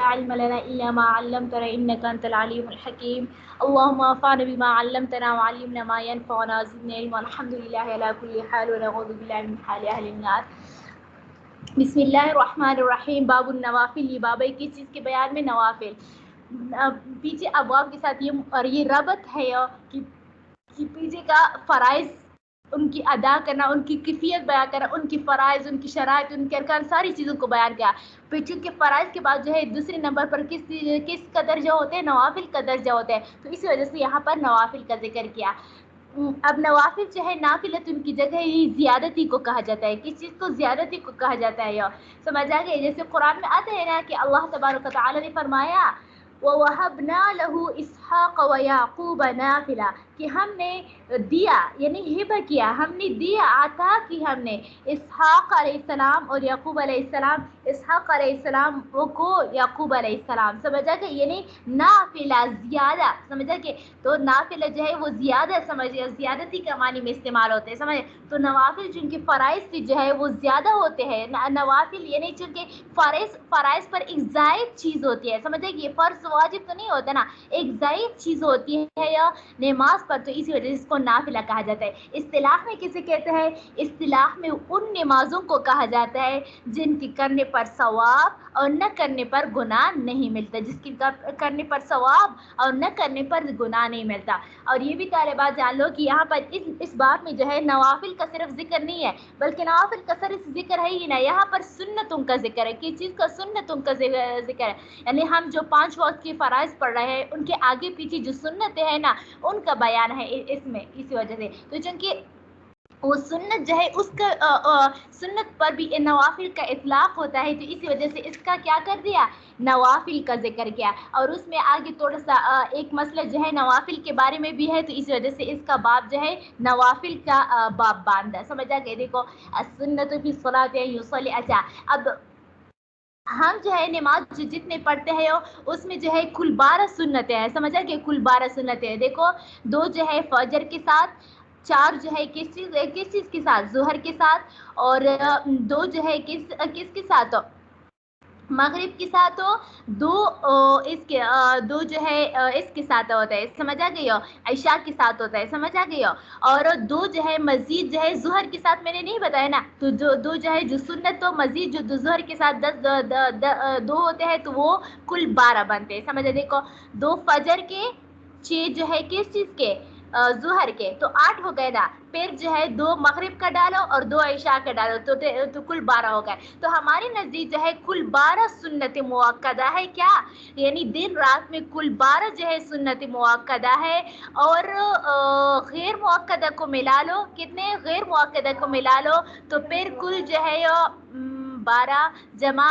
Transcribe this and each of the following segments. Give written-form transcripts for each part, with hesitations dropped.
علم لنا إلا ما علمتنا إنك أنت العليم الحكيم اللهم انفعنا بما علمتنا وعلمنا ما ينفعنا زدنا علما الحمد لله على كل حال ونعوذ بالله من حال أهل النار. بسم اللہ الرحمن الرحیم. باب النوافل. یہ باب ہے کس چیز کے بیان میں؟ نوافل. پیچھے ابواب کے ساتھ یہ ربط ہے کہ پیچھے کا فرائض ان کی ادا کرنا، ان کی کیفیت بیان کرنا، ان کی فرائض، ان کی شرائط، ان کے ارکان، ساری چیزوں کو بیان کیا. پیچھے کے فرائض کے بعد جو ہے دوسرے نمبر پر کس کا درجہ ہوتے ہیں؟ نوافل کا درجہ ہوتا ہے. تو اسی وجہ سے یہاں پر نوافل کا ذکر کیا. اب نوافل جو ہے نافلۃ ان کی جگہ ہی زیادتی کو کہا جاتا ہے. کس چیز کو؟ زیادتی کو کہا جاتا ہے. سمجھ آ گئے؟ جیسے قرآن میں آتا ہے نا کہ اللہ تبارک و تعالی نے فرمایا وَوَهَبْنَا لَهُ إِسْحَاقَ وَيَعْقُوبَ نَافِلًا کہ ہم نے دیا، یعنی ہبہ کیا، ہم نے دیا، عطا کی ہم نے اسحاق علیہ السلام اور یعقوب علیہ السلام، اسحاق علیہ السلام کو یعقوب علیہ السلام. سمجھا کہ یعنی نافلہ زیادہ. سمجھا کہ تو نافلہ جو ہے وہ زیادہ، سمجھے زیادتی کا معنی میں استعمال ہوتے ہیں. سمجھے تو نوافل جن کے فرائض سے جو ہے وہ زیادہ ہوتے ہیں. نوافل یعنی چونکہ فرائض پر ایک زائد چیز ہوتی ہے. سمجھے کہ یہ فرض واجب تو نہیں ہوتا نا، ایک زائد چیز ہوتی ہے یا نماز پر، تو اسی وجہ سے اس کو نافلہ کہا جاتا ہے. اصطلاح میں کسے کہتے ہیں؟ اصطلاح میں ان نمازوں کو کہا جاتا ہے جن کی کرنے پر ثواب اور نہ کرنے پر گناہ نہیں ملتا. جس کی کرنے پر ثواب اور نہ کرنے پر گناہ نہیں ملتا. اور یہ بھی طالبات جان لو کہ یہاں پر اس بات میں جو ہے نوافل کا صرف ذکر نہیں ہے، بلکہ نوافل کا صرف ذکر ہے ہی نہیں، یہاں پر سنتوں کا ذکر ہے. کس چیز کا؟ سنتوں کا ذکر ہے. یعنی ہم جو 5 وقت کی فرائض پڑھ رہے ہیں ان کے آگے پیچھے جو سنتیں ہیں نا، ان کا بیان ہے اس میں. اسی وجہ سے تو چونکہ وہ سنت جو ہے اس کا سنت پر بھی نوافل کا اطلاق ہوتا ہے، تو اسی وجہ سے اس کا کیا کر دیا؟ نوافل کا ذکر کیا. اور اس میں آگے تھوڑا سا ایک مسئلہ جو ہے نوافل کے بارے میں بھی ہے، تو اس وجہ سے اس کا باب جو ہے نوافل کا باب باندھا. سمجھا کہ دیکھو السنۃ فی الصلاۃ یصلی. اچھا اب ہم جو ہے نماز جتنے پڑھتے ہیں اس میں جو ہے کل 12 سنتیں ہیں. سمجھا کہ کل 12 سنتیں ہیں. دیکھو 2 جو ہے فجر کے ساتھ، 4 جو ہے کس چیز کے ساتھ؟ ظہر کے ساتھ. اور 2 جو ہے کس کے ساتھ؟ مغرب کے ساتھ ہو. 2 جو ہے اس کے ساتھ ہوتا ہے. سمجھ آ گئی ہو؟ عشاء کے ساتھ ہوتا ہے. سمجھ آ گئی ہو؟ اور 2 جو ہے مزید جو ہے ظہر کے ساتھ میں نے نہیں بتایا نا، تو دو جو ہے جو سنت تو مزید جو ظہر کے ساتھ 2 ہوتے ہیں تو وہ کل 12 بنتے ہیں. سمجھا؟ دیکھو 2 فجر کے، 6 جو ہے کس چیز کے؟ ظہر کے، تو 8 ہو گئے نا. پھر جو ہے 2 مغرب کا ڈالو اور 2 عشاء کا ڈالو تو کل 12 ہو گئے. تو ہمارے نزدیک جو ہے کل 12 سنت مؤکدہ ہے. کیا؟ یعنی دن رات میں کل 12 جو ہے سنت مؤکدہ ہے. اور غیر مؤکدہ کو ملا لو، کتنے غیر مؤکدہ کو ملا لو تو پھر کل جو ہے 12 جمع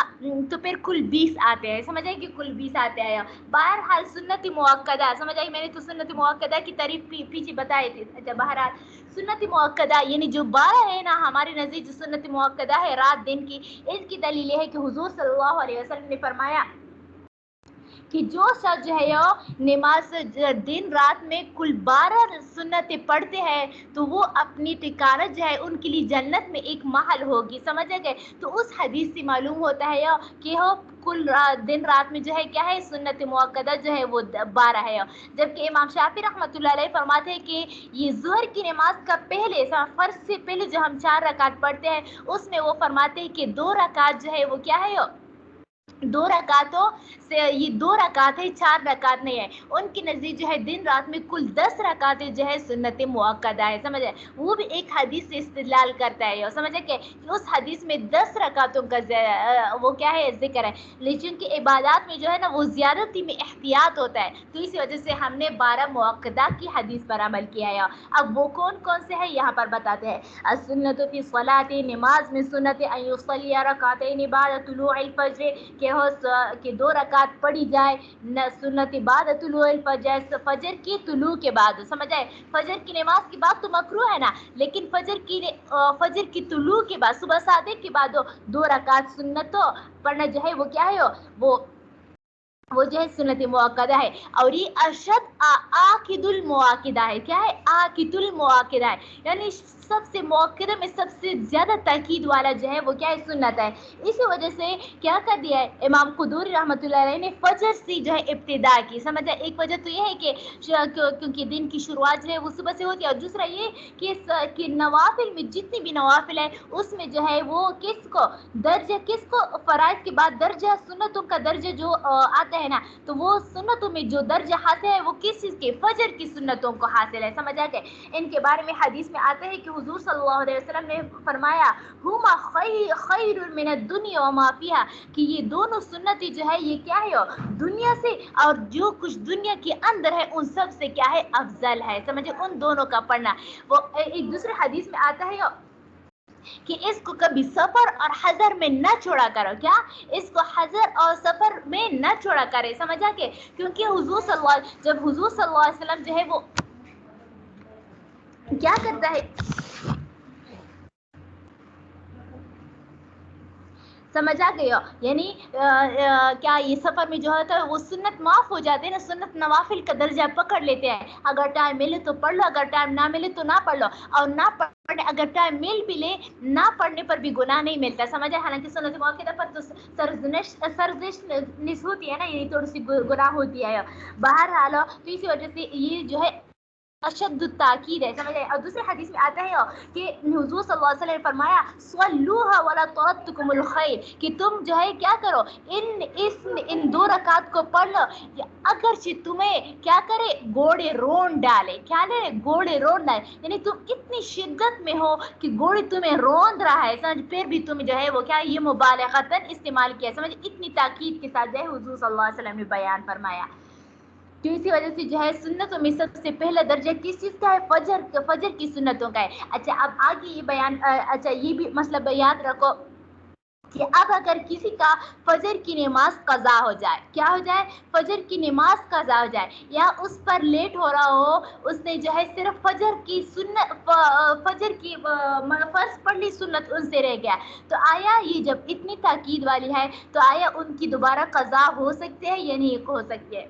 تو پھر کل 20 آتے ہیں. سمجھ آئی کہ کل 20 آتے ہیں. بہرحال سنت مؤکدہ، سمجھ آئی؟ میں نے تو سنت مؤکدہ کی تعریف پیچھے بتائی تھی. اچھا بہرحال سنت مؤکدہ یعنی جو 12 ہے نا ہمارے نزدیک جو سنت مؤکدہ ہے رات دن کی، اس کی دلیل یہ ہے کہ حضور صلی اللہ علیہ وسلم نے فرمایا کہ جو شخص جو ہے نماز دن رات میں کل 12 سنتیں پڑھتے ہیں تو وہ اپنی ٹھکانہ جو ہے ان کے لیے جنت میں ایک محل ہوگی. سمجھ گئے؟ تو اس حدیث سے معلوم ہوتا ہے کہ کل دن رات میں جو ہے کیا ہے؟ سنت مؤکدہ جو ہے وہ 12 ہے. جبکہ امام شافعی رحمۃ اللہ علیہ فرماتے ہیں کہ یہ ظہر کی نماز کا پہلے فرض سے پہلے جو ہم 4 رکعت پڑھتے ہیں اس میں وہ فرماتے ہیں کہ 2 رکعت جو ہے وہ کیا ہے؟ 2 رکعتوں سے، یہ 2 رکعت ہے، 4 رکعت نہیں ہے. ان کی نزدیک جو ہے دن رات میں کل 10 رکعتیں جو ہے سنت مؤکدہ ہے. سمجھے؟ وہ بھی ایک حدیث سے استدلال کرتا ہے. سمجھے کہ اس حدیث میں 10 رکعتوں کا وہ کیا ہے؟ ذکر ہے. لیکن کہ عبادات میں جو ہے نا وہ زیادتی میں احتیاط ہوتا ہے، تو اسی وجہ سے ہم نے 12 مؤکدہ کی حدیث پر عمل کیا ہے. اب وہ کون سے ہیں یہاں پر بتاتے ہیں. السنۃ فی الصلاۃ، نماز میں سنت ان یصلی رکعتین بعد طلوع الفجر کہ 2 رکعت پڑھی جائے سنت بعد طلوع الفجر، فجر کی طلوع کے بعد. سمجھ آئے؟ فجر کی نماز کے بعد تو مکروہ ہے نا، لیکن فجر کی طلوع کے بعد، صبح صادق کے بعد 2 رکعت سنت پڑھنا جو ہے وہ کیا ہے؟ وہ وہ جو ہے سنت مؤکدہ ہے، اور یہ اشد آکد المؤکدہ ہے. کیا ہے؟ آکد المؤکدہ ہے، یعنی سب سے مؤکدہ میں سب سے زیادہ تاکید والا جو ہے وہ کیا ہے؟ سنت ہے. اسی وجہ سے کیا کر دیا ہے امام قدوری رحمۃ اللہ علیہ نے فجر سے جو ہے ابتدا کی. سمجھا؟ ایک وجہ تو یہ ہے کہ کیونکہ دن کی شروعات جو ہے وہ صبح سے ہوتی ہے، اور دوسرا یہ کہ نوافل میں جتنی بھی نوافل ہے اس میں جو ہے وہ کس کو درجہ، کس کو فرائض کے بعد درجہ سنتوں کا درجہ جو آتا ہے نا، تو وہ سنتوں میں جو درجہ حاصل ہے وہ کس چیز کے؟ فجر کی سنتوں کو حاصل ہے. سمجھا کہ ان کے بارے میں حدیث میں آتا ہے کہ حضور صلی اللہ علیہ وسلم نے فرمایا ہما خیر من الدنیا وما فیہا، کہ یہ دونوں سنتیں جو ہے یہ کیا ہے؟ دنیا سے اور جو کچھ دنیا کے اندر ہے ان سب سے کیا ہے؟ افضل ہے. سمجھے؟ ان دونوں کا پڑھنا. وہ ایک دوسرے حدیث میں آتا ہے کہ اس کو کبھی سفر اور حضر میں نہ چھوڑا کرو. کیا؟ اس کو حضر اور سفر میں نہ چھوڑا کرے. سمجھا کہ کیونکہ جب حضور صلی اللہ علیہ وسلم جو ہے وہ کیا کرتا ہے، سمجھا گئے ہو؟ یعنی کیا یہ سفر میں جو ہوتا ہے وہ سنت معاف ہو جاتے ہیں نا، سنت نوافل کا درجہ پکڑ لیتے ہیں. اگر ٹائم ملے تو پڑھ لو، اگر ٹائم نہ ملے تو نہ پڑھ لو، اور نہ پڑھنے اگر ٹائم مل بھی لے نہ پڑھنے پر بھی گناہ نہیں ملتا. سمجھا؟ حالانکہ سنت موقع پر تو سرزنش ہوتی ہے نا، یعنی تھوڑی سی گناہ ہوتی ہے. بہرحال تو اسی وجہ سے یہ جو ہے اشد التاکید ہے. سمجھے؟ اور دوسرے حدیث میں آتا ہے کہ حضور صلی اللہ علیہ وسلم نے فرمایا صلوها ولا تردكم الخير، کہ تم جو ہے کیا کرو، ان 2 رکعت کو پڑھ لو اگرچہ تمہیں کیا کرے؟ گوڑے رون ڈالے. کیا لے؟ گوڑے رون ڈالے. یعنی تم اتنی شدت میں ہو کہ گوڑے تمہیں روند رہا ہے، سمجھ، پھر بھی تم جو ہے وہ کیا یہ مبالغتاً استعمال کیا. سمجھ؟ اتنی تاکید کے ساتھ جو ہے حضور صلی اللہ علیہ وسلم نے بیان فرمایا. تو اسی وجہ سے جو ہے سنتوں میں سب سے پہلا درجہ کس چیز کا ہے؟ فجر کی سنتوں کا ہے. اچھا اب آگے یہ بیان، اچھا یہ بھی مسئلہ یاد رکھو کہ اب اگر کسی کا فجر کی نماز قضا ہو جائے، کیا ہو جائے؟ فجر کی نماز قضا ہو جائے، یا اس پر لیٹ ہو رہا ہو، اس نے جو ہے صرف فجر کی فرض پڑھ لی، سنت ان سے رہ گیا، تو آیا یہ جب اتنی تاکید والی ہے تو آیا ان کی دوبارہ قضا ہو سکتے ہیں یا نہیں ہو سکتی ہے؟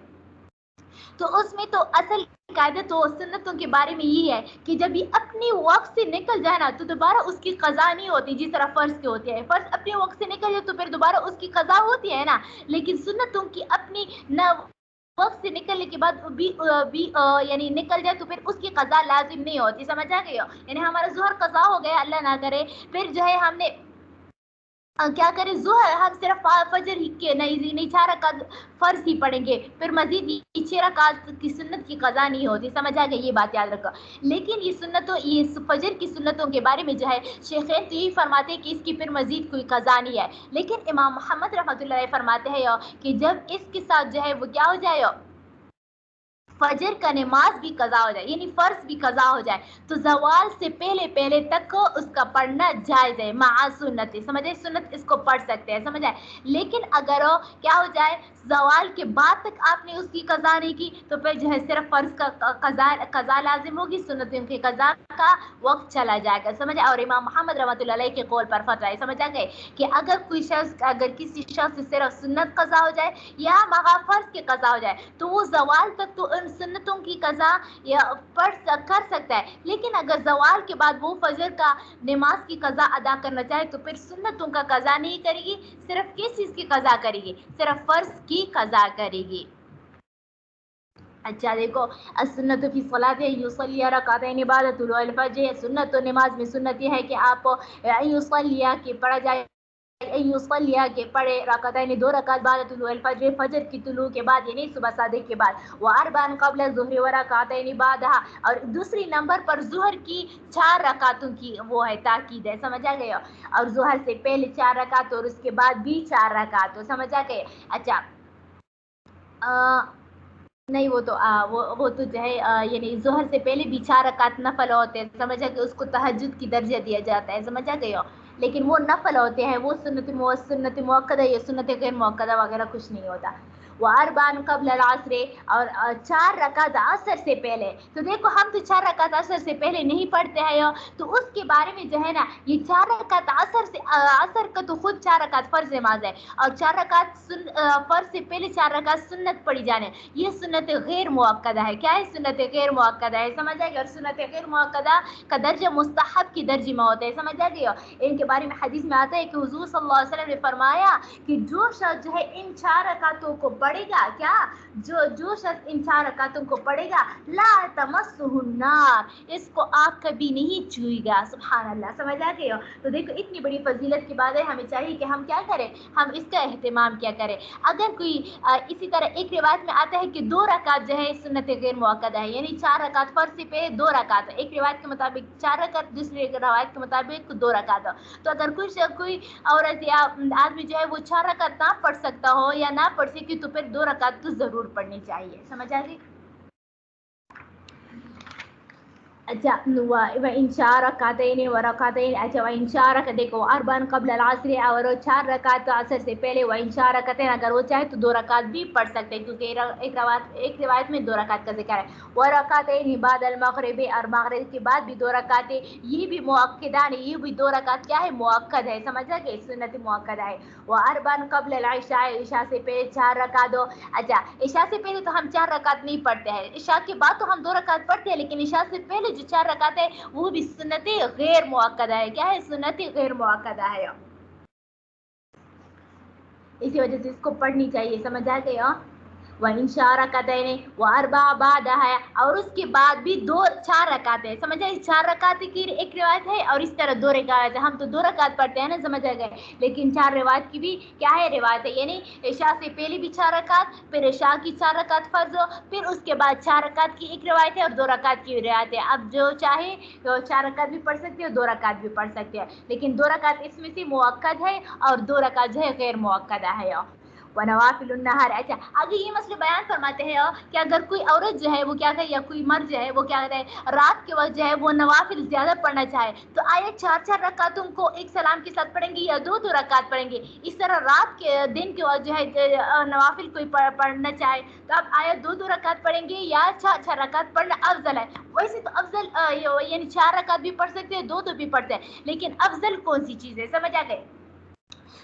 تو اس میں تو اصل قاعدہ تو سنتوں کے بارے میں یہ ہے کہ جب یہ اپنی وقت سے نکل جائے نا تو دوبارہ اس کی قضا نہیں ہوتی، جس طرح فرض کی ہوتی ہے. فرض اپنے وقت سے نکل جائے تو پھر دوبارہ اس کی قضا ہوتی ہے نا، لیکن سنتوں کی اپنی نہ وقت سے نکلنے کے بعد بھی یعنی نکل جائے تو پھر اس کی قضا لازم نہیں ہوتی. سمجھا گئے ہو؟ یعنی ہمارا ظہر قضا ہو گیا، اللہ نہ کرے، پھر جو ہے ہم نے کیا کریں، ظہر ہم صرف فجر ہی کے نہیں 4 رکعت فرض ہی پڑھیں گے، پھر مزید 6 رکعت کی سنت کی قضا نہیں ہوتی. سمجھ آ گئی؟ یہ بات یاد رکھو. لیکن یہ فجر کی سنتوں کے بارے میں جو ہے شیخین تو یہی فرماتے ہیں کہ اس کی پھر مزید کوئی قضا نہیں ہے. لیکن امام محمد رحمۃ اللہ علیہ فرماتے ہیں کہ جب اس کے ساتھ جو ہے وہ کیا ہو جائے، فجر کا نماز بھی قضا ہو جائے، یعنی فرض بھی قضا ہو جائے، تو زوال سے پہلے تک اس کا پڑھنا جائز ہے مع سنت. سمجھے؟ سنت اس کو پڑھ سکتے ہیں. سمجھے؟ لیکن اگر کیا ہو جائے، زوال کے بعد تک آپ نے اس کی قضا نہیں کی تو پھر جو ہے صرف فرض کا قضا لازم ہوگی، سنتوں کی قضا کا وقت چلا جائے گا. سمجھے؟ اور امام محمد رحمۃ اللہ علیہ کے قول پر فتویٰ ہے. سمجھ آ گئے کہ اگر کسی شخص سے صرف سنت قضا ہو جائے یا مغا فرض کی قضا ہو جائے تو وہ زوال تک تو ان سنتوں کی قضا کر سکتا ہے، لیکن اگر زوال کے بعد وہ فجر کا نماز کی قضا ادا کرنا چاہے تو پھر سنتوں کا قضا نہیں کرے گی، صرف کس چیز کی قضا کرے گی؟ صرف فرض کی قضا کرے گی. اچھا دیکھو، السنت فی الصلاۃ یصلی رکعتین بعد طلوع الفجر. سنت و نماز میں سنت یہ ہے کہ آپ یصلی کہ پڑھا جائے، یصلی کہ پڑھے رکعتین 2 رکعت بعد طلوع الفجر، فجر کی طلوع کے بعد، یعنی صبح صادق کے بعد، واربعا قبل الظہر ورکعتین بعدها، اور دوسری نمبر پر ظہر کی 4 رکعتوں کی وہ ہے تاکید ہے. سمجھ آ گئے؟ اور ظہر سے پہلے 4 رکعت اور اس کے بعد بھی 4 رکعت. سمجھ آ گئے؟ اچھا نہیں وہ تو جو ہے یعنی ظہر سے پہلے بھی 4 رکعت نفل ہوتے ہیں. سمجھا کہ اس کو تہجد کی درجہ دیا جاتا ہے. سمجھا گئے ہو؟ لیکن وہ نفل ہوتے ہیں، وہ سنت مؤکدہ یا سنت غیر مؤکدہ وغیرہ کچھ نہیں ہوتا. واربعن قبل العصر اور 4 رکعت عصر سے پہلے. تو دیکھو ہم تو 4 رکعت عصر سے پہلے نہیں پڑھتے ہیں، تو اس کے بارے میں جو ہے نا یہ 4 رکعت عصر کا تو خود 4 رکعت فرض نماز ہے، اور 4 رکعت فرض سے پہلے 4 رکعت سنت پڑھی جانے، یہ سنت غیر مؤکدہ ہے. کیا ہے؟ سنت غیر مؤکدہ ہے. سمجھ آ گئی؟ اور سنت غیر مؤکدہ کا درجہ مستحب کی درجے میں ہوتا ہے. سمجھ آ گئی؟ ان کے بارے میں حدیث میں آتا ہے کہ حضور صلی اللہ علیہ وسلم نے فرمایا کہ جو شخص جو ہے ان 4 رکعتوں کو پڑھے گا، کیا جو شخص ان 4 رکعتوں کو پڑھے گا، لا تمسہ النار، اس کو آگ کبھی نہیں چھوئے گا. سبحان اللہ. سمجھ آ گئی؟ تو دیکھو اتنی بڑی فضیلت کی بات ہے، ہمیں چاہیے کہ ہم کیا کریں، ہم اس کا اہتمام کیا کریں. اگر کوئی اسی طرح ایک روایت میں آتا ہے کہ 2 رکعت جو ہے سنت غیر مؤکدہ ہے، یعنی 4 رکعت فرض سے پہلے 2 رکعت، ایک روایت کے مطابق 4 رکعت، دوسری روایت کے مطابق 2 رکعت. تو اگر کوئی عورت یا آدمی جو ہے وہ 4 رکعت نہ پڑھ سکتا ہو یا نہ پڑھ سکے تو پھر 2 رکعت تو ضرور پڑھنی چاہیے. سمجھ آ گئی؟ اچھا وَإِن شَاءَ رَكَعَتَيْنِ وَرَكَعَتَيْنِ. اچھا وَإِن شَاءَ دیکھو اربعن قبل العصر، اور 4 رکعت عصر سے پہلے. وَإِن شَاءَ رَكَعَتَيْنِ، اگر وہ چاہے تو 2 رکعت بھی پڑھ سکتے ہیں، کیونکہ ایک روایت میں 2 رکعت کا ذکر ہے. وَرَكَعَتَيْنِ بَعْدَ الْمَغْرِبِ، اور مغرب کے بعد بھی 2 رکعتیں، یہ بھی مؤکدان، یہ بھی 2 رکعت کیا ہے؟ مؤکد ہے. سمجھا کہ سنت مؤکدہ ہے. وَأَرْبَعًا قبل العشاء، عشاء سے پہلے 4 رکعت دو. اچھا عشاء سے پہلے تو ہم 4 رکعت نہیں پڑھتے ہیں، عشاء کے بعد تو ہم 2 رکعت پڑھتے ہیں، لیکن عشاء سے پہلے جو 4 رکعت ہے وہ بھی سنت غیر مؤکدہ ہے. کیا ہے؟ سنت غیر مؤکدہ ہے. اسی وجہ سے اس کو پڑھنی چاہیے. سمجھ آ گئی؟ وَإِن شَاءَ رَكَعَتَيْنِ وَأَرْبَعَ بَعْدَهَا، اور اس کے بعد بھی 4 رکعت ہے. سمجھ آئی؟ 4 رکعت کی ایک روایت ہے اور اس طرح 2 رکعت ہے. ہم تو 2 رکعت پڑھتے ہیں نا. سمجھ آ گئے؟ لیکن 4 روایت کی بھی کیا ہے؟ روایت ہے. یعنی عشاء سے پہلے بھی 4 رکعت، پھر عشاء کی 4 رکعت فرض ہو، پھر اس کے بعد 4 رکعت کی ایک روایت ہے اور 2 رکعت کی روایت ہے. اب جو چاہے تو 4 رکعت بھی پڑھ سکتے ہیں، 2 رکعت بھی پڑھ سکتے ہیں، لیکن 2 رکعت اس میں سے مؤکد ہے اور 2 رکعت جو ہے غیر مؤکدہ ہے. ونوافل النہار. اچھا آگے یہ مسئلہ بیان فرماتے ہیں کہ اگر کوئی عورت جو ہے وہ کیا کرے، یا کوئی مرد جو ہے وہ کیا کرے، رات کے وقت جو ہے وہ نوافل زیادہ پڑھنا چاہے، تو آیا 4 رکعتوں کو ایک سلام کے ساتھ پڑھیں گے یا 2 رکعت پڑھیں گے؟ اس طرح رات کے دن کے وقت جو ہے نوافل کوئی پڑھنا چاہے تو اب آیا 2 رکعت پڑھیں گے یا 4 رکعت پڑھنا افضل ہے؟ ویسے تو افضل یعنی 4 رکعت بھی پڑھ سکتے ہیں، 2 بھی پڑھتے ہیں، لیکن افضل کون سی چیز ہے؟ سمجھ آ گئے؟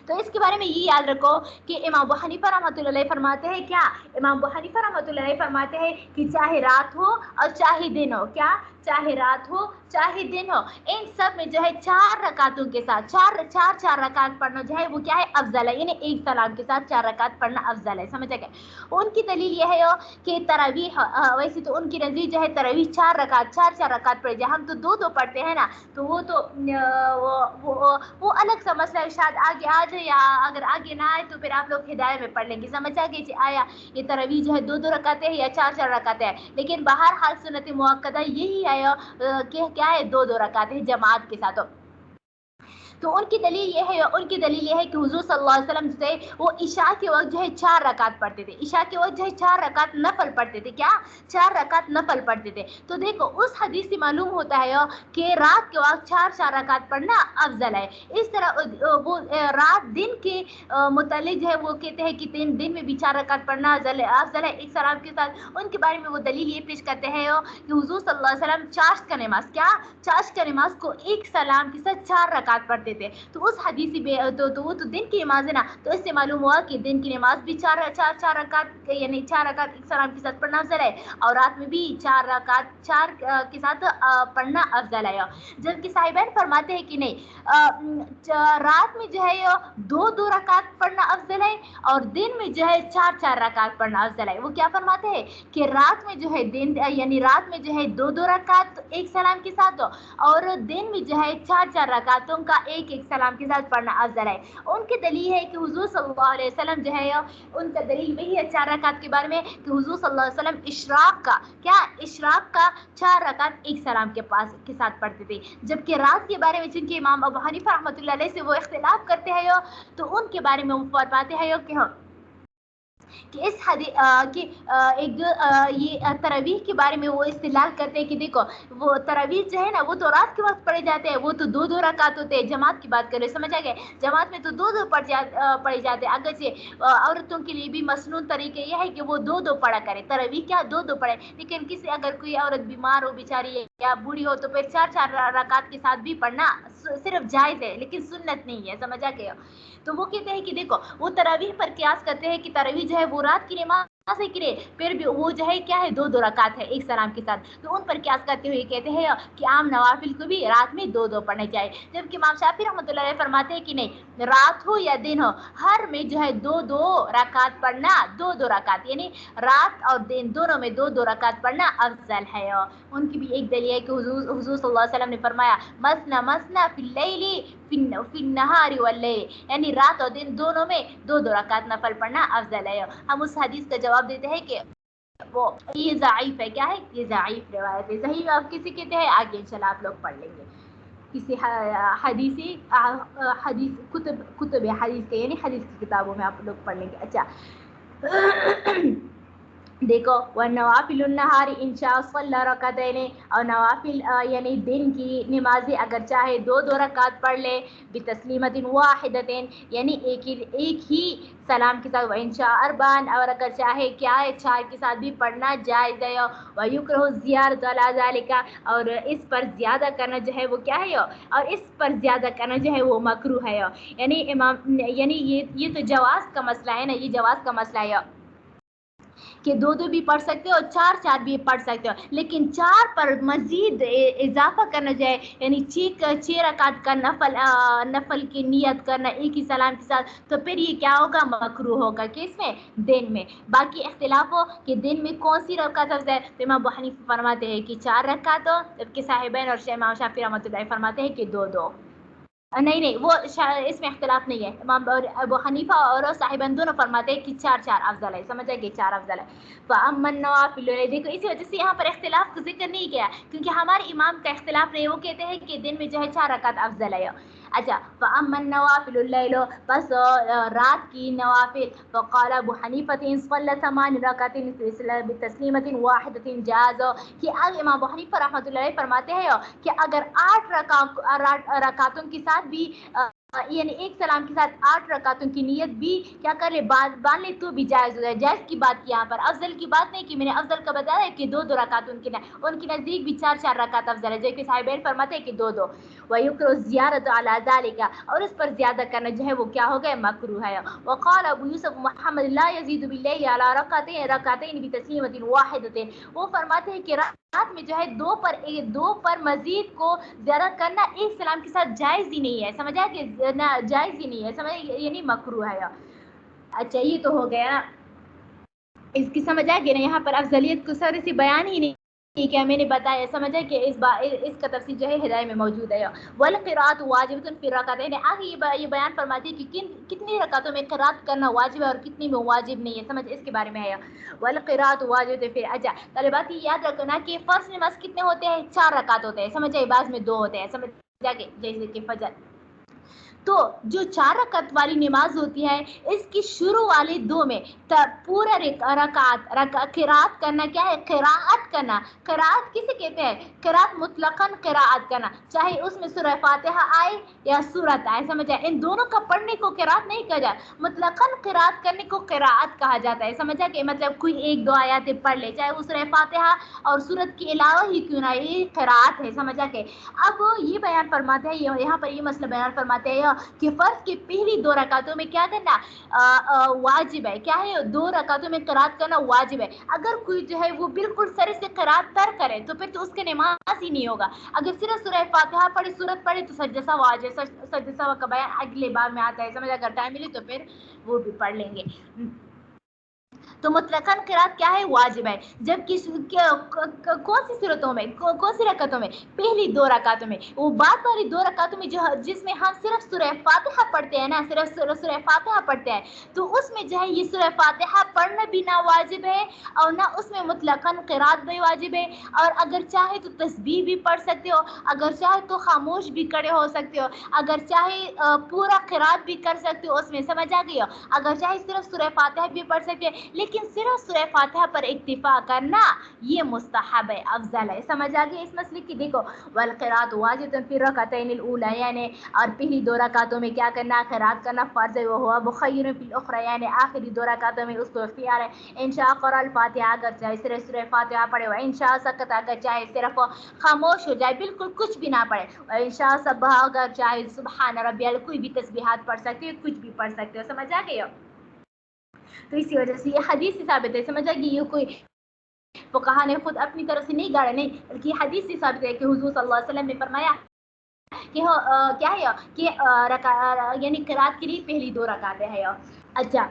تو اس کے بارے میں یہ یاد رکھو کہ امام ابو حنیفہ رحمۃ اللہ علیہ فرماتے ہیں، کیا امام ابو حنیفہ رحمۃ اللہ علیہ فرماتے ہیں کہ چاہے رات ہو اور چاہے دن ہو، کیا چاہے رات ہو چاہے دن ہو، ان سب میں جو ہے 4 رکعتوں کے ساتھ 4 رکعت پڑھنا جو ہے وہ کیا ہے؟ افضل ہے. یعنی ایک سلام کے ساتھ 4 رکعت پڑھنا افضل ہے. سمجھ گئے؟ ان کی دلیل یہ ہے کہ تراویح، ویسے تو ان کی نزدیک جو ہے تراویح 4 رکعت پڑھ جائے. ہم تو 2 پڑھتے ہیں نا، تو وہ تو وہ الگ سا مسئلہ ہے. شاید آگے آ جائے یا اگر آگے نہ آئے تو پھر آپ لوگ ہدایت میں پڑھ لیں گے. سمجھ آ گئی؟ آیا یہ تراویح جو ہے 2 رکعتیں یا 4 رکعتیں ہیں، لیکن بہرحال سنت مؤکدہ یہی ہے کہ کیا ہے؟ 2 رکعتیں جماعت کے ساتھ. تو ان کی دلیل یہ ہے کہ حضور صلی اللہ علیہ وسلم سے وہ عشاء کے وقت جو ہے 4 رکعت پڑھتے تھے. عشاء کے وقت جو ہے 4 رکعت نفل پڑھتے تھے. کیا 4 رکعت نفل پڑھتے تھے؟ تو دیکھو اس حدیث سے معلوم ہوتا ہے کہ رات کے وقت 4 رکعت پڑھنا افضل ہے. اس طرح وہ رات دن کے متعلق جو ہے وہ کہتے ہیں کہ دن میں بھی 4 رکعت پڑھنا افضل ہے ایک سلام کے ساتھ. ان کے بارے میں وہ دلیل یہ پیش کرتے ہیں کہ حضور صلی اللہ علیہ وسلم چاشت کا نماز کو ایک سلام کے ساتھ 4 رکعت پڑھتے تھے. تو اس حدیث تو وہ تو دن کی نماز ہے نا، تو اس سے معلوم ہوا کہ دن کی نماز بھی 4 رکعت یعنی 4 رکعت ایک سلام کے ساتھ پڑھنا افضل ہے، اور رات میں بھی 4 رکعت 4 کے ساتھ پڑھنا افضل ہے. جبکہ صاحبین فرماتے ہیں کہ نہیں، رات میں جو ہے 2 رکعت پڑھنا افضل ہے اور دن میں جو ہے 4 رکعت پڑھنا افضل ہے. وہ کیا فرماتے ہیں کہ رات میں جو ہے یعنی رات میں جو ہے 2 رکعت ایک سلام کے ساتھ، اور دن میں جو ہے 4 رکعتوں کا ایک سلام کے ساتھ پڑھنا افضل ہے. ان کی دلیل ہے کہ حضور صلی اللہ علیہ وسلم جو ہے ان کا دلیل وہی ہے 4 رکعت کے بارے میں کہ حضور صلی اللہ علیہ وسلم اشراق کا 4 رکعت ایک سلام کے ساتھ پڑھتے تھے. جبکہ رات کے بارے میں چونکہ امام ابو حنیفہ رحمۃ اللہ علیہ سے وہ اختلاف کرتے ہیں تو ان کے بارے میں وہ فرماتے ہیں کہ کہ اس کہ ایک جو یہ تراویح کے بارے میں وہ استدلال کرتے ہیں کہ دیکھو وہ تراویح جو ہے نا وہ تو رات کے وقت پڑھے جاتے ہیں، وہ تو 2 رکعت ہوتے ہیں، جماعت کی بات کریں سمجھ آ گئے، جماعت میں تو 2 پڑھے جاتے ہیں، اگرچہ عورتوں کے لیے بھی مسنون طریقے یہ ہے کہ وہ 2 پڑھا کرے، تراویح کیا 2 پڑھے، لیکن کسی اگر کوئی عورت بیمار ہو بیچاری یا بوڑھی ہو تو پھر 4 رکعت کے ساتھ بھی پڑھنا صرف جائز ہے لیکن سنت نہیں ہے، سمجھ آ گیا۔ تو وہ کہتے ہیں کہ دیکھو وہ تراویح پر قیاس کرتے ہیں کہ تراویح جو ہے وہ رات کی نماز سے کرے، پھر بھی وہ جو ہے کیا ہے 2 رکعت ہے ایک سلام کے ساتھ، تو ان پر قیاس کرتے ہوئے کہتے ہیں کہ عام نوافل کو بھی رات میں 2 پڑھنے چاہیے، جبکہ امام شافعی رحمۃ اللہ علیہ فرماتے ہیں کہ نہیں، رات ہو یا دن ہو ہر میں جو ہے 2 رکعت پڑھنا، 2 رکعت یعنی رات اور دن دونوں میں 2 رکعت پڑھنا افضل ہے۔ ان کی بھی ایک دلیل ہے کہ حضور صلی اللہ علیہ وسلم نے فرمایا مسنا مسنا فی اللیل فی النہار واللیل، یعنی رات اور دن دونوں میں 2 رکعت نفل پڑھنا افضل ہے۔ ہم اس حدیث کا جواب دیتے ہیں کہ وہ یہ ضعیف ہے، کیا ہے یہ ضعیف روایت ہے، صحیح آپ کسی کہتے ہیں آگے انشاءاللہ آپ لوگ پڑھ لیں گے کسی حدیث کتب حدیث کے یعنی حدیث کی کتابوں میں آپ لوگ پڑھ لیں گے۔ اچھا دیکھو وَنَوَافِلُ النَّهَارِ إِنْ شَاءَ صَلَّى رَكَعَتَيْنِ، اور نوافل یعنی دن کی نمازیں اگر چاہے 2 رکعت پڑھ لے، بِتَسْلِیمَةٍ وَاحِدَةٍ یعنی ایک ہی سلام کے ساتھ، وَإِنْ شَاءَ أَرْبَعًا، اور اگر چاہے کیا ہے 4 کے ساتھ بھی پڑھنا جائز ہے، وَيُكْرَهُ الزِّيَادَةُ عَلَى ذَلِكَ، اور اس پر زیادہ کرنا جو ہے وہ کیا ہے، اور اس پر زیادہ کرنا جو ہے وہ مکروہ ہے، یعنی یعنی یہ تو جواز کا مسئلہ ہے نا، یہ جواز کا مسئلہ ہے کہ 2 بھی پڑھ سکتے ہو اور 4 بھی پڑھ سکتے ہو، لیکن 4 پر مزید اضافہ کرنا جائے، یعنی 6 رکعت کا نفل کی نیت کرنا ایک ہی سلام کے ساتھ، تو پھر یہ کیا ہوگا مکروہ ہوگا، کس میں دن میں۔ باقی اختلاف ہو کہ دن میں کون سی رکعت افضل ہے، تو امام ابو حنیفہ فرماتے ہیں کہ 4 رکعت ہو، جبکہ صاحبین اور امام شافعی رحمۃ اللہ فرماتے ہیں کہ 2 نہیں وہ اس میں اختلاف نہیں ہے، امام ابو حنیفہ اور صاحبان دونوں فرماتے ہیں کہ 4 افضل ہے، سمجھ آئے کہ 4 افضل ہے۔ فَأَمَّا النَّوَافِلُ، دیکھو اسی وجہ سے یہاں پر اختلاف کا ذکر نہیں کیا کیونکہ ہمارے امام کا اختلاف نہیں، وہ کہتے ہیں کہ دن میں جو ہے 4 رکعت افضل ہے۔ اچھا فَأَمَّا النَّوَافِلُ اللَّيْلُ، بس رات کی نوافل، فقال ابو حنیفہ إِنْ صَلَّى 8 ركعات بتسلیمۃ واحدۃ جاز، کہ امام ابو حنیفہ رحمۃ اللہ علیہ فرماتے ہیں کہ اگر 8 رکعتوں کے ساتھ بھی یعنی ایک سلام کے ساتھ 8 رکعتوں کی نیت بھی کیا کر لے باندھ لے تو بھی جائز ہو جائے، جائز کی بات کی یہاں پر، افضل کی بات نہیں کی، میں نے افضل کا بتایا ہے کہ 2 رکعت ان کے نزدیک بھی 4 رکعت افضل ہے، جبکہ صاحبین فرماتے ہیں کہ 2 وَيُكْرَهُ الزِّيَادَةُ عَلَى ذَلِكَ، اور اس پر زیادہ کرنا جو ہے وہ کیا ہو گیا مکروہ ہے۔ وقال ابو یوسف محمد لا يزيد بالليل على ركعتين بتسلیمۃ واحدۃ، وہ فرماتے ہیں کہ رات میں جو ہے 2 پر مزید کو زیادہ کرنا ایک سلام کے ساتھ جائز ہی نہیں ہے، سمجھا کہ جائز ہی نہیں ہے، سمجھ یعنی مکروہ ہے۔ اچھا یہ تو ہو گیا اس کی سمجھ آ گئی نا، یہاں پر افضلیت کو سر سے بیان ہی نہیں کیا، میں نے بتایا سمجھا کہ اس کا تفصیل جو ہے ہدایہ میں موجود ہے۔ والقراءۃ واجبۃ فی الرکعتین، آگے یہ بیان فرماتی ہے کہ کتنی رکعتوں میں قرات کرنا واجب ہے اور کتنی میں واجب نہیں ہے، سمجھ اس کے بارے میں ہے۔ والقراءۃ واجبۃ فی، اچھا طالبات یاد رکھنا کہ فرض نماز کتنے ہوتے ہیں، 4 رکعت ہوتے ہیں، سمجھے بعض میں 2 ہوتے ہیں، سمجھ جیسے کہ فجر، تو جو 4 رکعت والی نماز ہوتی ہے اس کی شروع والے 2 میں پورا قرات کرنا کیا ہے، قراءت کرنا، قراءت کسے کہتے ہیں، قراءت مطلقاً قراءت کرنا، چاہے اس میں سورہ فاتحہ آئے یا سورت آئے، سمجھا ان دونوں کا پڑھنے کو قراءت نہیں کہا جاتا، مطلقاً قراءت کرنے کو قراءت کہا جاتا ہے، سمجھا کہ مطلب کوئی 1-2 آیاتیں پڑھ لے چاہے وہ سورہ فاتحہ اور سورت کے علاوہ ہی کیوں نہ، یہ قراءت ہے، سمجھا کہ اب یہ بیان فرماتے ہیں یہاں پر یہ مسئلہ بیان فرماتے ہیں کہ فرض کی پہلی 2 رکعتوں میں کیا کرنا واجب ہے، کیا ہے 2 رکعتوں میں قرات کرنا واجب ہے، اگر کوئی جو ہے وہ بالکل سر سے قرات ترک کرے تو پھر تو اس کے نماز ہی نہیں ہوگا، اگر صرف سورہ فاتحہ پڑھے سورت پڑھے تو سجدہ سہو واجب، سجدہ سہو کا بیان اگلے باب میں آتا ہے، سمجھ اگر ٹائم ملے تو پھر وہ بھی پڑھ لیں گے۔ تو مطلقاً قرات کیا ہے؟ واجب ہے. جبکہ کون سی صورتوں میں، کون سی رکعتوں میں؟ پہلی 2 رکعتوں میں. وہ بعد والی 2 رکعتوں میں جس میں ہم صرف سورہ فاتحہ پڑھتے ہیں نا، صرف سورہ فاتحہ پڑھتے ہیں، تو اس میں جو ہے یہ سورہ فاتحہ پڑھنا بھی نہ واجب ہے اور نہ اس میں مطلقاً قرات بھی واجب ہے. اور اگر چاہے تو تسبیح بھی پڑھ سکتے ہو، اگر چاہے تو خاموش بھی کھڑے ہو سکتے ہو، اگر چاہے پورا قرات بھی کر سکتے ہو اس میں. سمجھ آ گئی ہو؟ اگر چاہے صرف سورہ فاتحہ بھی پڑھ سکتے ہیں، لیکن صرف سورہ فاتحہ پر اکتفا کرنا یہ مستحب ہے، افضل ہے. سمجھ آ گئی اس مسئلے کی؟ دیکھو والقرات واجب فی الرکعتین الاولی، یعنی اور پہلی 2 رکعتوں میں کیا کرنا؟ قرات کرنا فرض ہے. وہ ہوا مخیر فی الاخری، یعنی آخری 2 رکعتوں میں اس کو اختیار ہے. انشاء قرأ الفاتحہ، اگر چاہے صرف سورہ فاتحہ پڑھے، و انشاء سکت، اگر چاہے صرف خاموش ہو جائے، بالکل کچھ بھی نہ پڑھے، و انشاء سبح، اگر چاہے سبحان ربی ال، کوئی بھی تسبیحات پڑھ سکتے ہو، کچھ بھی پڑھ سکتے ہو. سمجھ آ گئی ہو؟ تو اسی وجہ سے یہ حدیث سے ثابت ہے. سمجھ آ گئی؟ یہ کوئی فقہا نے خود اپنی طرف سے نہیں گاڑا، نہیں، بلکہ حدیث سے ثابت ہے کہ حضور صلی اللہ علیہ وسلم نے فرمایا کہ کیا ہے کہ یعنی قرات کے لیے پہلی 2 رکعتیں ہیں. اچھا،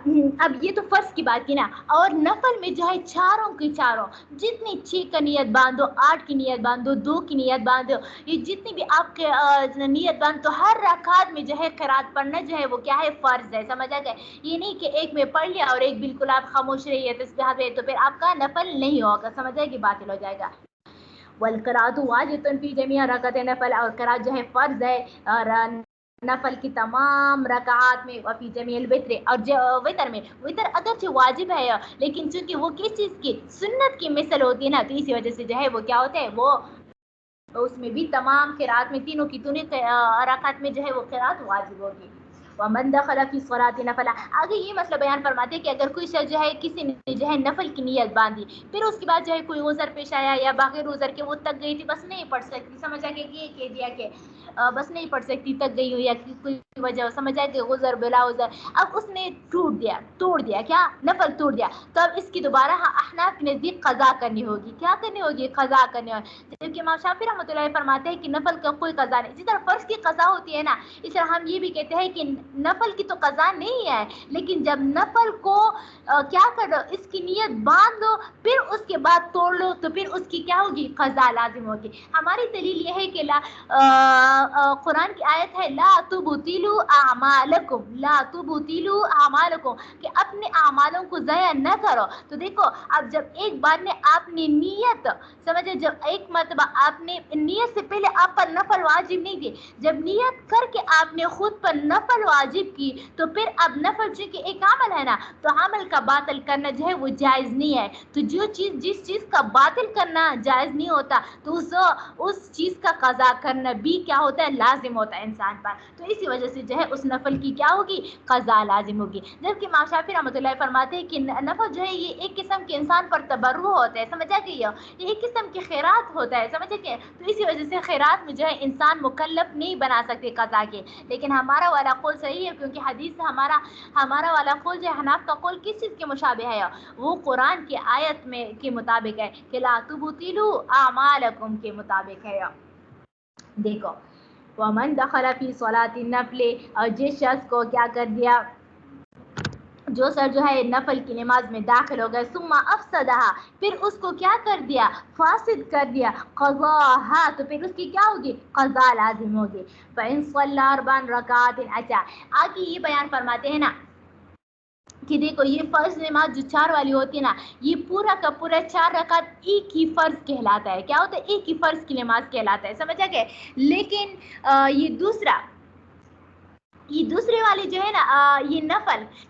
اب یہ تو فرض کی بات کی نا. اور نفل میں جو ہے چاروں کی چاروں، جتنی 6 کا نیت باندھو، 8 کی نیت باندھو، 2 کی نیت باندھو، یہ جتنی بھی آپ کے نیت باندھو، ہر رکعت میں جو ہے قرات پڑھنا جو ہے وہ کیا ہے؟ فرض ہے. سمجھ آ گئے؟ یہ نہیں کہ ایک میں پڑھ لیا اور ایک بالکل آپ خاموش رہیے تسبیحات ہے، تو پھر آپ کا نفل نہیں ہوگا. سمجھ آئے گی؟ باطل ہو جائے گا. والقرات واجب فی جمیع رکعت نفل، اور قرات جو ہے فرض ہے اور نفل کی تمام رکعات میں. وفی جمیع الوتر، اور وتر میں، وتر اگرچہ واجب ہے لیکن چونکہ وہ کس چیز کی؟ سنت کی مثل ہوتی ہے نا، تو اسی وجہ سے جو ہے وہ کیا ہوتا ہے؟ وہ اس میں بھی تمام قرات میں تینوں کی رکعت میں جو ہے وہ قرات واجب ہوگی. ومن دخل فی الصلاۃ نفلا، آگے یہ مسئلہ بیان فرماتے ہیں کہ اگر کوئی شخص جو ہے کسی نے جو ہے نفل کی نیت باندھی، پھر اس کے بعد جو ہے کوئی عذر پیش آیا یا بغیر عذر کے وہ تک گئی تھی، بس نہیں پڑھ سکتی. سمجھ آ گئی کہ یہ کہہ دیا کہ بس نہیں پڑھ سکتی، تک گئی ہو یا کوئی وجہ، سمجھ آئے کہ عذر بلا عذر، اب اس نے توڑ دیا کیا؟ نفل توڑ دیا، تو اب اس کی دوبارہ احناف کے نزدیک قضا کرنی ہوگی. کیا کرنی ہوگی؟ قضا کرنی ہوگی. جبکہ امام شافعی رحمۃ اللہ فرماتے ہیں کہ نفل کا کوئی قضا نہیں. جس طرح فرض کی قضا ہوتی ہے نا، اس طرح ہم یہ بھی کہتے ہیں کہ نفل کی تو قضا نہیں ہے، لیکن جب نفل کو کیا کر دو، اس کی نیت باندھ دو، پھر اس کے بعد توڑ لو، تو پھر اس کی کیا ہوگی؟ قضا لازم ہوگی. ہماری دلیل یہ ہے کہ قرآن کی آیت ہے لا تبطلوا اعمالکم، لا تبطلوا اعمالکم، کہ اپنے اعمالوں کو ضائع نہ کرو. تو دیکھو اب جب ایک بار نے آپ نے نیت، سمجھے، جب ایک مرتبہ آپ نے نیت سے پہلے آپ پر نفل واجب نہیں تھی، جب نیت کر کے آپ نے خود پر نفل واجب کی، تو پھر اب نفل چونکہ ایک عمل ہے نا، تو عمل کا باطل کرنا جو ہے وہ جائز نہیں ہے. تو جس چیز کا باطل کرنا جائز نہیں ہوتا، تو اس چیز کا قضا کرنا بھی کیا ہوتا ہے؟ لازم ہوتا ہے انسان پر. تو اسی وجہ سے جو ہے اس نفل کی کیا ہوگی؟ قضا لازم ہوگی. جبکہ امام شافعی رحمۃ اللہ فرماتے ہیں کہ نفل جو ہے یہ ایک قسم کے انسان پر تبرع ہوتا ہے. سمجھ آ گئی؟ یہ ایک قسم کے خیرات ہوتا ہے. سمجھے کہ تو اسی وجہ سے خیرات میں جو ہے انسان مکلف نہیں بنا سکتے قضا کے. لیکن ہمارا والا قول صحیح ہے، کیونکہ حدیث سے ہمارا والا قول جو ہے، حناف کا قول کس چیز کے مشابہ ہے؟ وہ قرآن کی آیت میں کے مطابق ہے کہ لا تبطلوا اعمالکم کے مطابق ہے. دیکھو ومن دخل فی صلاۃ النفل، اور جس شخص کو کیا کر دیا، جو سر جو ہے نفل کی نماز میں داخل ہو گئے، ثم افسدها، پھر اس کو کیا کر دیا؟ فاسد کر دیا، قضاها، تو پھر اس کی کیا ہوگی؟ قضا لازم ہوگی. فإن صلى 4 ركعات، اچھا آگے یہ بیان فرماتے ہیں نا کہ دیکھو یہ فرض نماز جو 4 والی ہوتی ہے نا، یہ پورا کا پورا 4 رکعت ایک ہی فرض کہلاتا ہے. کیا ہوتا ہے؟ ایک ہی فرض کی نماز کہلاتا ہے. سمجھ آ گئے؟ لیکن یہ دوسرے والی جو ہے نا، یہ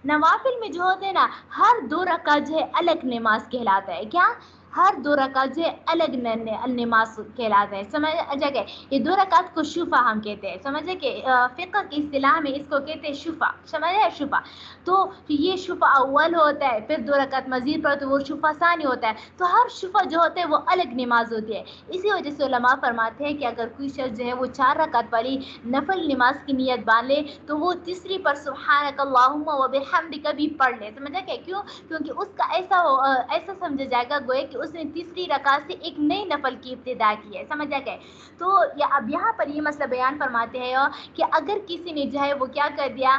نوافل میں جو ہوتے ہیں نا، ہر 2 رکعت جو ہے الگ نماز کہلاتا ہے. کیا؟ ہر 2 رکعت جو ہے الگ نماز کہلاتا ہے. سمجھ گئے؟ یہ 2 رکعت کو شفع ہم کہتے ہیں. سمجھے کہ فقہ کی اصطلاح میں اس کو کہتے ہیں شفع. سمجھے؟ شفع. تو یہ شفع اول ہوتا ہے، پھر 2 رکعت مزید پڑھو تو وہ شفع ثانی ہوتا ہے. تو ہر شفع جو ہوتا ہے وہ الگ نماز ہوتی ہے. اسی وجہ سے علماء فرماتے ہیں کہ اگر کوئی شخص جو ہے وہ 4 رکعت والی نفل نماز کی نیت باندھ لے، تو وہ تیسری پر سبحانک اللہم و بحمدک بھی پڑھ لے. سمجھا کہ کیوں؟ کیونکہ اس کا ایسا سمجھا جائے گا گویا کہ اس نے تیسری رکعت سے ایک نئی نفل کی ابتدا کی ہے. سمجھا گیا؟ تو اب یہاں پر یہ مسئلہ بیان فرماتے ہیں کہ اگر کسی نے جو ہے وہ کیا کر دیا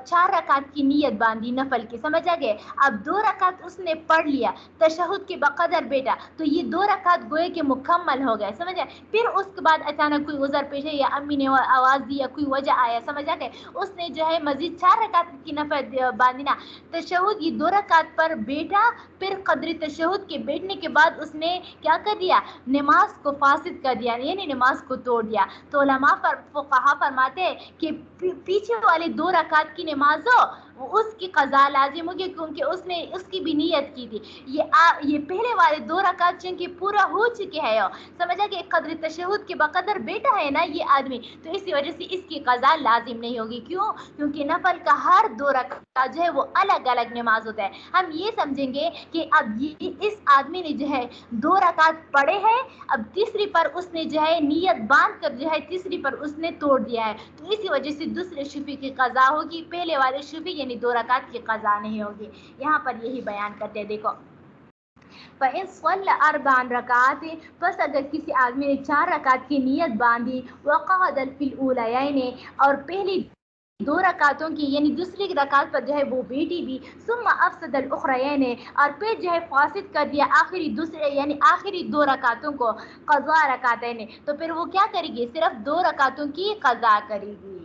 4 رکعت کی نیت باندھی نفل کی. سمجھا گیا؟ اب 2 رکعت اس نے پڑھ لیا تشہد کے بقدر بیٹا تو یہ 2 رکعت گوئے کہ مکمل ہو گئے. سمجھا؟ پھر اس کے بعد اچانک کوئی عذر پیش ہے یا امی نے آواز دی یا کوئی وجہ آیا. سمجھا گیا؟ اس نے جو ہے مزید 4 رکعت کی نفل باندھی نا تشہد یہ 2 رکعت پر بیٹا. پھر قدر تشہد کے بیٹھنے کے بعد اس نے کیا کر دیا نماز کو فاسد کر دیا یعنی نماز کو توڑ دیا. تو علماء فقہا فرماتے ہیں کہ پیچھے والے 2 رکعت کی نماز ہو اس کی قضا لازم ہوگی کیونکہ اس نے اس کی بھی نیت کی تھی. یہ پہلے والے 2 رکعت چونکہ پورا ہو چکے ہیں. سمجھا کہ قدر تشہد کے بقدر بیٹا ہے نا یہ آدمی تو اسی وجہ سے اس کی قضا لازم نہیں ہوگی. کیوں؟ کیونکہ نفل کا ہر 2 رکعت جو ہے وہ الگ الگ نماز ہوتا ہے. ہم یہ سمجھیں گے کہ اب اس آدمی نے جو ہے 2 رکعت پڑھے ہیں اب تیسری پر اس نے جو ہے نیت باندھ کر جو ہے تیسری پر اس نے توڑ دیا ہے تو اسی وجہ سے دوسرے شفیع کی قضا ہوگی. پہلے والے شفیع یعنی 2 رکعت کی قضا نہیں ہوگی. یہاں پر یہی بیان کرتے ہیں. دیکھو فَإِنْ صَلَّ 4 رکعات بس اگر کسی آدمی نے 4 رکعت کی نیت باندھی وقعد فی الاولیین اور پہلی 2 رکعتوں کی یعنی دوسری رکعت پر جو ہے وہ بیٹی بھی ثم افسد الاخرین اور پھر جو ہے فاسد کر دیا آخری دوسرے یعنی آخری 2 رکعتوں کو قضا رکعتین تو پھر وہ کیا کرے گی صرف 2 رکعتوں کی قضا کرے گی.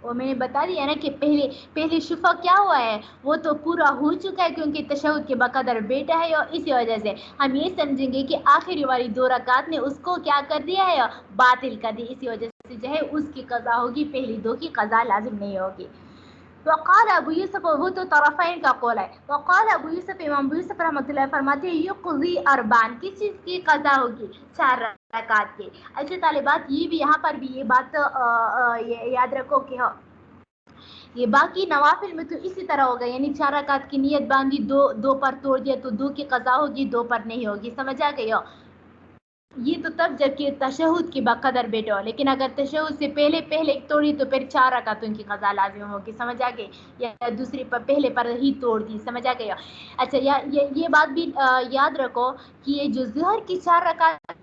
وہ میں نے بتا دیا نا کہ پہلے شفع کیا ہوا ہے وہ تو پورا ہو چکا ہے کیونکہ تشہد کے بقدر بیٹا ہے اور اسی وجہ سے ہم یہ سمجھیں گے کہ آخری والی 2 رکعت نے اس کو کیا کر دیا ہے باطل کر دی. اسی وجہ سے جو ہے اس کی قضا ہوگی پہلی 2 کی قضا لازم نہیں ہوگی. وقال ابو یوسف وہ تو طرفین کا قول ہے. وقال ابو یوسف امام ابو یوسف رحمۃ اللہ فرماتے ہیں یقضی اربعن کس چیز کی قضا ہوگی 4 رکعت کی. اچھے طالبات یہ بھی یہاں پر بھی یہ بات یاد رکھو کہ یہ باقی نوافل میں تو اسی طرح ہوگا یعنی 4 رکعت کی نیت باندھی 2 پر توڑ دیا تو 2 کی قضا ہوگی 2 پر نہیں ہوگی. سمجھا گیا؟ یہ تو تب جب کہ تشہد کی بقدر بیٹا ہو لیکن اگر تشہد سے پہلے توڑی تو پھر 4 رکعتوں کی قضا لازم ہوگی. سمجھا گئی؟ یا دوسری پر پہلے پر ہی توڑ دی. سمجھا گیا؟ اچھا یہ بات بھی یاد رکھو کہ یہ جو ظہر کی 4 رکعت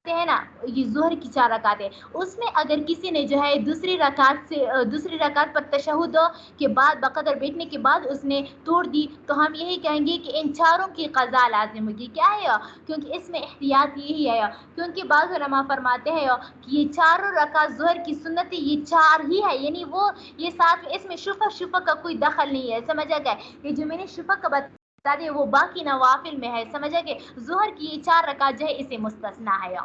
ہے نا یہ ظہر کی 4 رکعت ہے اس میں اگر کسی نے جو ہے دوسری رکعت پر تشہد کے بعد بقدر بیٹھنے کے بعد اس نے توڑ دی تو ہم یہی کہیں گے کہ ان 4 کی قضا لازم ہوگی. کیا ہے کیونکہ اس میں احتیاط یہی ہے کیونکہ بعض علماء فرماتے ہیں کہ یہ 4 رکعت ظہر کی سنت یہ 4 ہی ہے یعنی وہ یہ ساتھ اس میں شفع کا کوئی دخل نہیں ہے. سمجھا گیا؟ یہ جو میں نے شفع کا بتا دیا وہ باقی نوافل میں ہے. سمجھا کہ ظہر کی یہ 4 رکعت جو ہے اسے مستثنا ہے.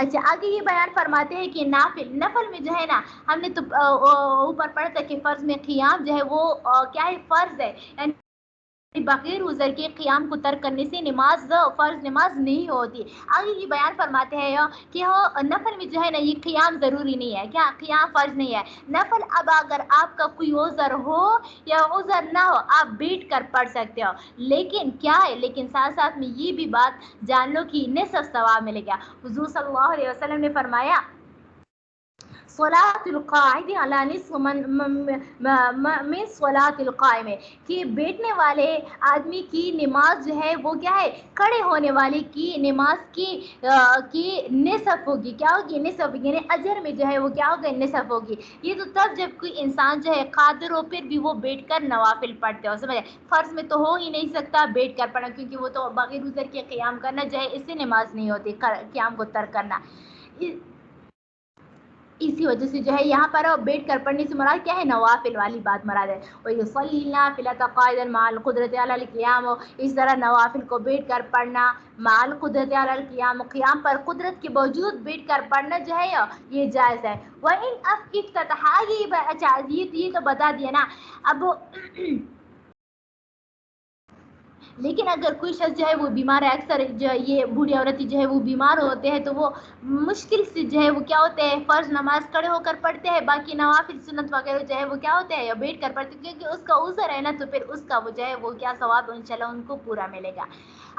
اچھا آگے یہ بیان فرماتے ہیں کہ نفل میں جو ہے نا ہم نے تو اوپر پڑھا تھا کہ فرض میں قیام جو ہے وہ کیا ہے فرض ہے یعنی بغیر عذر کے قیام کو ترک کرنے سے فرض نماز نہیں ہوتی. آگے یہ بیان فرماتے ہیں کہ نفل میں جو ہے نا یہ قیام ضروری نہیں ہے. کیا قیام فرض نہیں ہے نفل اب اگر آپ کا کوئی عذر ہو یا عذر نہ ہو آپ بیٹھ کر پڑھ سکتے ہو لیکن کیا ہے لیکن ساتھ میں یہ بھی بات جان لو کہ نصف ثواب ملے گا. حضور صلی اللہ علیہ وسلم نے فرمایا صلاۃ القاعد علی نصف من صلاۃ القائم کہ بیٹھنے والے آدمی کی نماز جو ہے وہ کیا ہے کھڑے ہونے والے کی نماز کی نصف ہوگی. کیا ہوگی؟ نصف یعنی اجر میں جو ہے وہ کیا ہوگا نصف ہوگی. یہ تو تب جب کوئی انسان جو ہے قادر ہو پھر بھی وہ بیٹھ کر نوافل پڑھتے ہو. سمجھے؟ فرض میں تو ہو ہی نہیں سکتا بیٹھ کر پڑھنا کیونکہ وہ تو بغیر عذر کے قیام کرنا جو ہے اس سے نماز نہیں ہوتی قیام کو ترک کرنا. اسی وجہ سے جو ہے یہاں پر بیٹھ کر پڑھنے سے مراد کیا ہے نوافل والی بات مراد ہے. وَيُصَلِّي النَّافِلَةَ قَاعِدًا مَعَ الْقُدْرَةِ عَلَى الْقِيَامِ اس طرح نوافل کو بیٹھ کر پڑھنا مع القدرت علی القیام قیام پر قدرت کے باوجود بیٹھ کر پڑھنا جو ہے یہ جائز ہے. وَإِنْ افتتحا اچھا یہ تو بتا دیا نا. اب لیکن اگر کوئی شخص جو ہے وہ بیمار ہے اکثر جو یہ بوڑھی عورتیں جو ہے وہ بیمار ہوتے ہیں تو وہ مشکل سے جو ہے وہ کیا ہوتے ہیں فرض نماز کھڑے ہو کر پڑھتے ہیں باقی نوافل سنت وغیرہ جو ہے وہ کیا ہوتے ہیں یا بیٹھ کر پڑھتے ہیں کیونکہ اس کا عذر ہے نا تو پھر اس کا وہ جو ہے وہ کیا ثواب انشاءاللہ ان کو پورا ملے گا.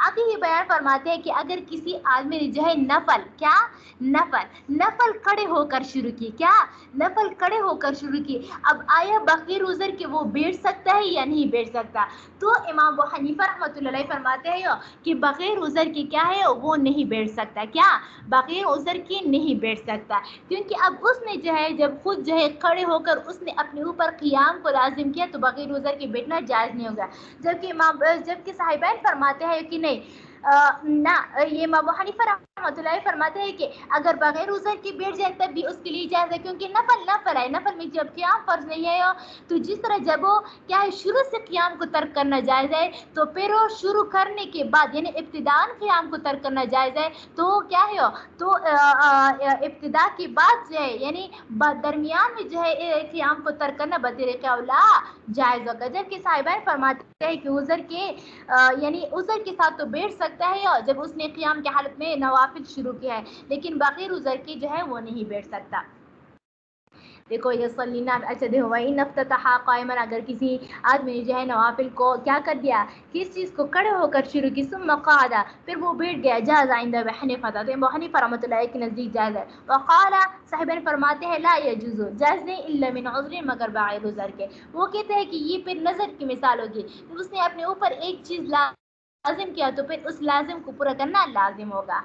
آگے یہ بیان فرماتے ہیں کہ اگر کسی آدمی نے جو ہے نفل کیا نفل کھڑے ہو کر شروع کی، کیا نفل کھڑے ہو کر شروع کی، اب آیا بغیر عذر کہ وہ بیٹھ سکتا ہے یا نہیں بیٹھ سکتا؟ تو امام ابو حنیفہ رحمۃ اللہ علیہ فرماتے ہیں کہ بغیر عذر کی کیا ہے وہ نہیں بیٹھ سکتا، کیا بغیر عذر کی نہیں بیٹھ سکتا، کیونکہ اب اس نے جو ہے جب خود جو ہے کھڑے ہو کر اس نے اپنے اوپر قیام کو لازم کیا تو بغیر عذر کے بیٹھنا جائز نہیں ہوگا، جبکہ صاحبین فرماتے ہیں کہ نہیں نہ، یہ امام ابو حنیفہ رحمۃ اللہ فرماتے ہیں کہ اگر بغیر عذر کی بیٹھ جائے تب بھی اس کے لیے جائز ہے، کیونکہ نفل ہے، نفل میں جب قیام فرض نہیں ہے تو جس طرح جب وہ کیا ہے شروع سے قیام کو ترک کرنا جائز ہے تو پھر وہ شروع کرنے کے بعد یعنی ابتداءً قیام کو ترک کرنا جائز ہے، تو کیا ہے تو ابتدا کے بعد جو ہے یعنی درمیان میں جو ہے قیام کو ترک کرنا بطریقہ اولا جائز ہوگا، جبکہ صاحبین فرماتے ہیں کہ عذر کے یعنی عذر کے ساتھ تو بیٹھ سکتا ہے جب اس نے قیام کی حالت میں نوافل شروع کیا ہے، لیکن بغیر عذر کی جو ہے وہ نہیں بیٹھ سکتا۔ دیکھو یہ صلینا اچھا دیکھو وَإِنْ افتتح قائما، اگر کسی آدمی نے جو ہے نوافل کو کیا کر دیا، کس چیز کو کھڑے ہو کر شروع کی، ثم قعد، پھر وہ بیٹھ گیا، جاز عند ابی حنیفہ، تو ابو حنیفہ رحمۃ اللہ کے نزدیک جائز ہے، وقال صاحبین فرماتے ہیں لا يجوز، جائز نہیں الا من عذر، مگر بغیر عذر کے، وہ کہتے ہیں کہ یہ پھر نظر کی مثال ہوگی، اس نے اپنے اوپر ایک چیز لازم کیا تو پھر اس لازم کو پورا کرنا لازم ہوگا۔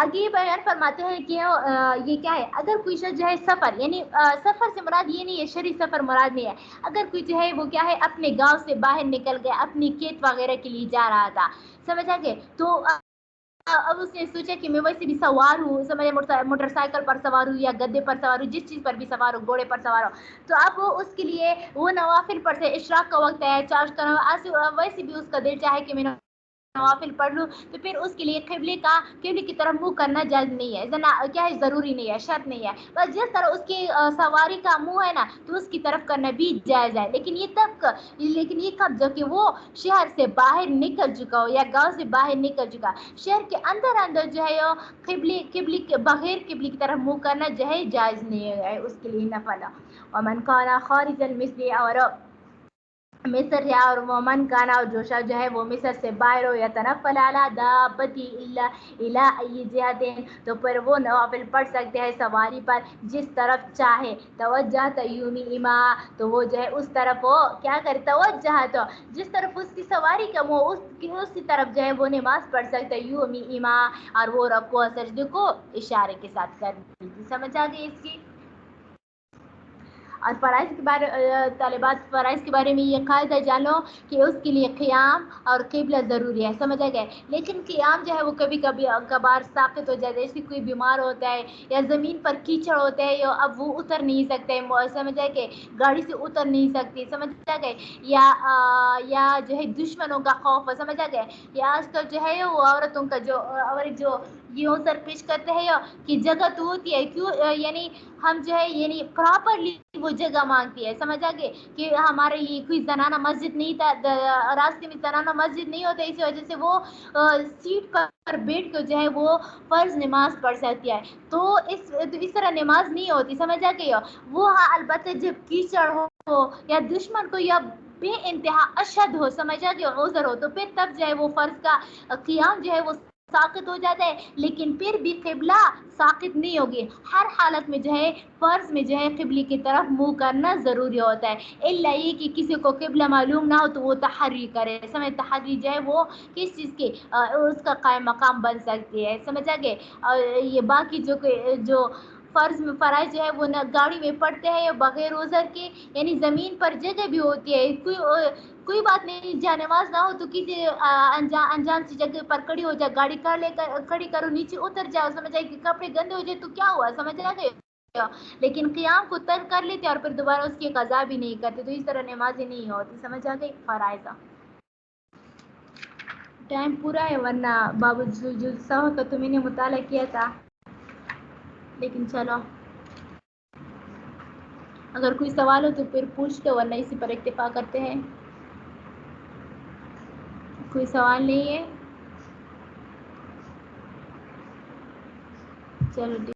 آگے یہ بیان فرماتے ہیں کہ یہ کیا ہے، اگر کوئی شخص جو ہے سفر یعنی سفر سے مراد یہ نہیں ہے، شرعی سفر مراد نہیں ہے، اگر کوئی جو ہے وہ کیا ہے اپنے گاؤں سے باہر نکل گیا، اپنی کھیت وغیرہ کے لیے جا رہا تھا، سمجھا کہ تو اب اس نے سوچا کہ میں ویسے بھی سوار ہوں، سمجھے موٹر سائیکل پر سوار ہوں یا گدے پر سوار ہوں، جس چیز پر بھی سوار ہوں، گھوڑے پر سوار ہوں، تو اب وہ اس کے لیے وہ نوافل پڑھتے ہیں، اشراق کا وقت ہے، چاشت کا، ویسے بھی اس کا دل چاہے کہ میں نوافل پڑھ لوں، تو پھر اس کے لیے قبلے کی طرف منہ کرنا جائز نہیں ہے، کیا ہے ضروری نہیں ہے، شرط نہیں ہے، بس جس طرح اس کی سواری کا منہ ہے نا تو اس کی طرف کرنا بھی جائز ہے، لیکن یہ کب جب کہ وہ شہر سے باہر نکل چکا ہو یا گاؤں سے باہر نکل چکا، شہر کے اندر جو ہے قبلے کے بغیر قبلے کی طرف منہ کرنا جو ہے جائز نہیں ہے، اس کے لیے نفل۔ ومن کان خارج المثل، اور مصر ہے، اور ومن کانا، اور جو شخص جو ہے وہ مصر سے باہر ہو، یا تنفل علی دابتی الی ای جہتین، تو پھر وہ نوافل پڑھ سکتے ہیں سواری پر جس طرف چاہے، توجہ یومی اما، تو وہ جو ہے اس طرف وہ کیا کرے، توجہ تو جس طرف اس کی سواری کا وہ اسی طرف جو ہے وہ نماز پڑھ سکتا ہے، یومی اما، اور وہ رکوع سجدے کو اشارے کے ساتھ کر دی، سمجھ آ گئی اس کی۔ اور فرائض کے بارے طالبات فرائض کے بارے میں یہ قاعدہ جانو کہ اس کے لیے قیام اور قبلہ ضروری ہے، سمجھ آ گئے، لیکن قیام جو ہے وہ کبھی کبھار ساقط ہو جاتا ہے، جیسے کوئی بیمار ہوتا ہے یا زمین پر کیچڑ ہوتا ہے، یا اب وہ اتر نہیں سکتے، سمجھ آ کہ گاڑی سے اتر نہیں سکتی، سمجھ آ گئے، یا جو ہے دشمنوں کا خوف، سمجھ آ گئے، یا آج کل جو ہے وہ عورتوں کا جو یہ سر پیش کرتے ہیں کہ جگہ تو ہوتی ہے، کیوں یعنی ہم جو ہے یعنی پراپرلی وہ جگہ مانگتی ہے، سمجھ آ گئے کہ ہمارے لیے کوئی زنانہ مسجد نہیں تھا، راستے میں زنانہ مسجد نہیں ہوتا، اسی وجہ سے وہ سیٹ پر بیٹھ کر جو ہے وہ فرض نماز پڑھ سکتی ہے، تو اس طرح نماز نہیں ہوتی، سمجھ آ گئی، وہ ہاں البتہ جب کیچڑ ہو یا دشمن کو یا بے انتہا اشد ہو، سمجھا کہ عذر ہو، تو پھر تب جو ہے وہ فرض کا قیام جو ہے وہ ساقط ہو جاتا ہے، لیکن پھر بھی قبلہ ساقط نہیں ہوگی، ہر حالت میں جو ہے فرض میں جو ہے قبلے کی طرف منہ کرنا ضروری ہوتا ہے، الا یہ کہ کسی کو قبلہ معلوم نہ ہو تو وہ تحری کرے، سمجھ، تحری جو ہے وہ کس چیز کی اس کا قائم مقام بن سکتی ہے، سمجھ آ گئے، اور یہ باقی جو فرائض جو ہے وہ نہ گاڑی میں پڑھتے ہیں بغیر عذر کے، یعنی زمین پر جگہ بھی ہوتی ہے، کوئی بات نہیں، جہاں نماز نہ ہو تو کسی انجان سی جگہ پر کھڑی ہو جائے، گاڑی کھڑی کرو، نیچے اتر جاؤ، سمجھ آئے کہ کپڑے گندے ہو جائے تو کیا ہوا، سمجھ آ گئے، لیکن قیام کو ترک کر لیتے اور پھر دوبارہ اس کی قضا بھی نہیں کرتے، تو اس طرح نمازیں نہیں ہوتی، سمجھ آ گئی فرائض۔ ٹائم پورا ہے، ورنہ بابو جو سوا کا تو میں نے مطالعہ کیا تھا، لیکن چلو اگر کوئی سوال ہو تو پھر پوچھ لو، ورنہ اسی پر اکتفا کرتے ہیں، کوئی سوال نہیں ہے، چلو